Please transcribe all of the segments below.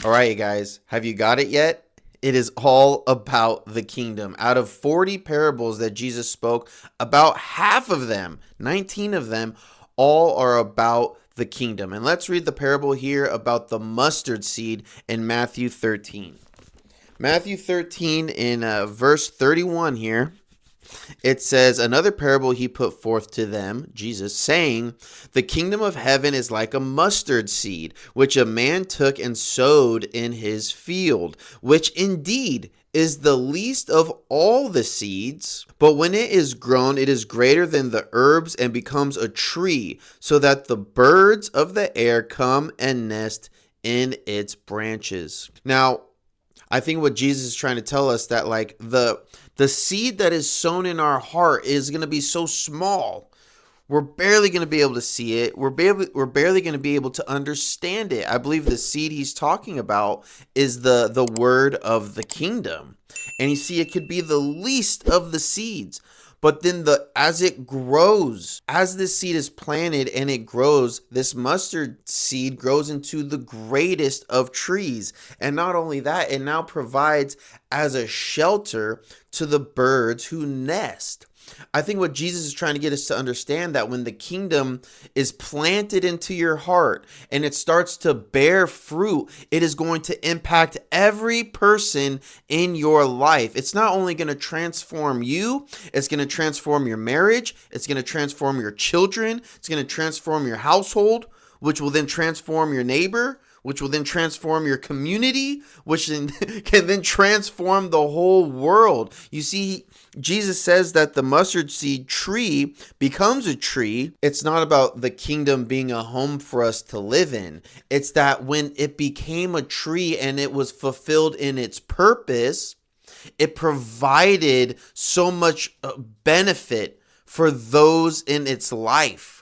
All right, you guys, have you got it yet? It is all about the kingdom. Out of 40 parables that Jesus spoke, about half of them, 19 of them, all are about the kingdom. And let's read the parable here about the mustard seed in Matthew 13. Matthew 13 in verse 31 here. It says, another parable he put forth to them, Jesus, saying, the kingdom of heaven is like a mustard seed, which a man took and sowed in his field, which indeed is the least of all the seeds. But when it is grown, it is greater than the herbs and becomes a tree, so that the birds of the air come and nest in its branches. Now, I think what Jesus is trying to tell us that like the seed that is sown in our heart is going to be so small. We're barely going to be able to see it. We're barely going to be able to understand it. I believe the seed he's talking about is the word of the kingdom. And you see, it could be the least of the seeds. But then as it grows, as this seed is planted and it grows, this mustard seed grows into the greatest of trees. And not only that, it now provides as a shelter to the birds who nest. I think what Jesus is trying to get us to understand that when the kingdom is planted into your heart and it starts to bear fruit, it is going to impact every person in your life. It's not only going to transform you, it's going to transform your marriage, it's going to transform your children, it's going to transform your household, which will then transform your neighbor, which will then transform your community, which can then transform the whole world. You see, Jesus says that the mustard seed tree becomes a tree. It's not about the kingdom being a home for us to live in. It's that when it became a tree and it was fulfilled in its purpose, it provided so much benefit for those in its life.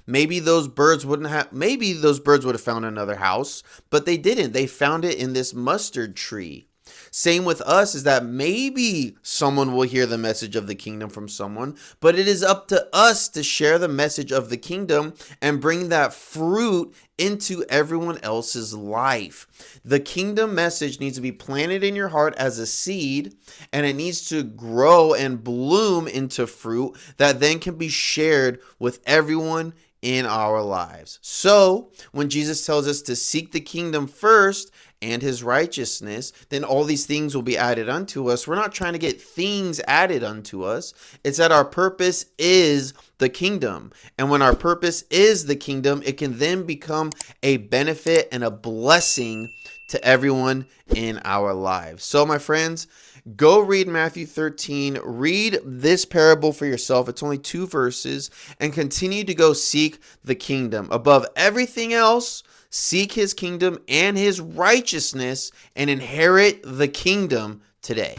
Maybe those birds would have found another house, but they didn't. They found it in this mustard tree. Same with us is that maybe someone will hear the message of the kingdom from someone, but it is up to us to share the message of the kingdom and bring that fruit into everyone else's life. The kingdom message needs to be planted in your heart as a seed, and it needs to grow and bloom into fruit that then can be shared with everyone in our lives. So when Jesus tells us to seek the kingdom first and his righteousness, then all these things will be added unto us. We're not trying to get things added unto us. It's that our purpose is the kingdom. And when our purpose is the kingdom, it can then become a benefit and a blessing to everyone in our lives. So my friends, go read Matthew 13, read this parable for yourself. It's only 2 verses, and continue to go seek the kingdom. Above everything else, seek his kingdom and his righteousness and inherit the kingdom today.